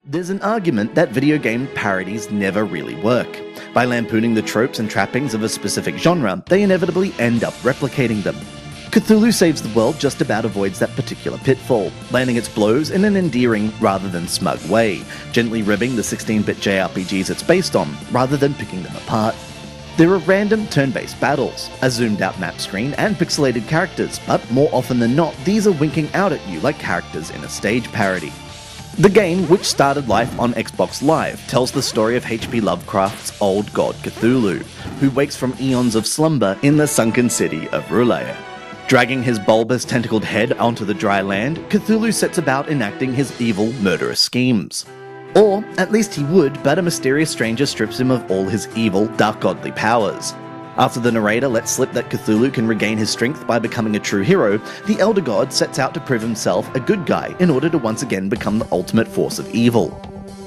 There's an argument that video game parodies never really work. By lampooning the tropes and trappings of a specific genre, they inevitably end up replicating them. Cthulhu Saves the World just about avoids that particular pitfall, landing its blows in an endearing rather than smug way, gently ribbing the 16-bit JRPGs it's based on, rather than picking them apart. There are random turn-based battles, a zoomed-out map screen, and pixelated characters, but more often than not, these are winking out at you like characters in a stage parody. The game, which started life on Xbox Live, tells the story of H.P. Lovecraft's old god Cthulhu, who wakes from eons of slumber in the sunken city of R'lyeh. Dragging his bulbous tentacled head onto the dry land, Cthulhu sets about enacting his evil, murderous schemes. Or, at least he would, but a mysterious stranger strips him of all his evil, dark godly powers. After the narrator lets slip that Cthulhu can regain his strength by becoming a true hero, the Elder God sets out to prove himself a good guy in order to once again become the ultimate force of evil.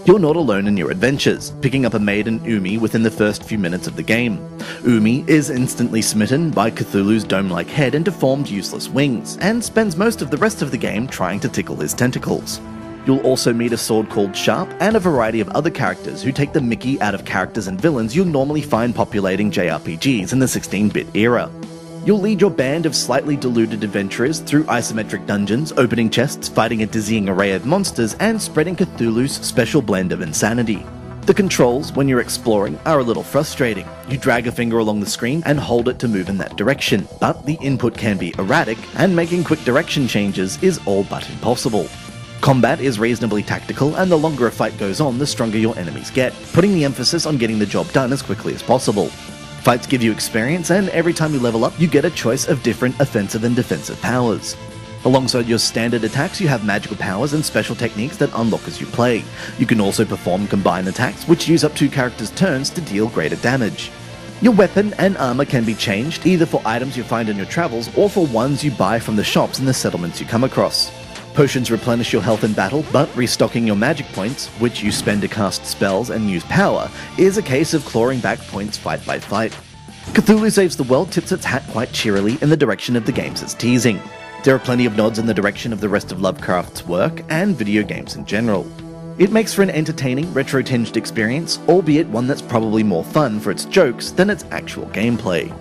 You're not alone in your adventures, picking up a maiden Umi within the first few minutes of the game. Umi is instantly smitten by Cthulhu's dome-like head and deformed useless wings, and spends most of the rest of the game trying to tickle his tentacles. You'll also meet a sword called Sharp and a variety of other characters who take the mickey out of characters and villains you'll normally find populating JRPGs in the 16-bit era. You'll lead your band of slightly deluded adventurers through isometric dungeons, opening chests, fighting a dizzying array of monsters, and spreading Cthulhu's special blend of insanity. The controls, when you're exploring, are a little frustrating. You drag a finger along the screen and hold it to move in that direction, but the input can be erratic, and making quick direction changes is all but impossible. Combat is reasonably tactical, and the longer a fight goes on, the stronger your enemies get, putting the emphasis on getting the job done as quickly as possible. Fights give you experience, and every time you level up, you get a choice of different offensive and defensive powers. Alongside your standard attacks, you have magical powers and special techniques that unlock as you play. You can also perform combined attacks, which use up two characters' turns to deal greater damage. Your weapon and armor can be changed, either for items you find on your travels or for ones you buy from the shops in the settlements you come across. Potions replenish your health in battle, but restocking your magic points, which you spend to cast spells and use power, is a case of clawing back points fight by fight. Cthulhu Saves the World tips its hat quite cheerily in the direction of the games it's teasing. There are plenty of nods in the direction of the rest of Lovecraft's work, and video games in general. It makes for an entertaining, retro-tinged experience, albeit one that's probably more fun for its jokes than its actual gameplay.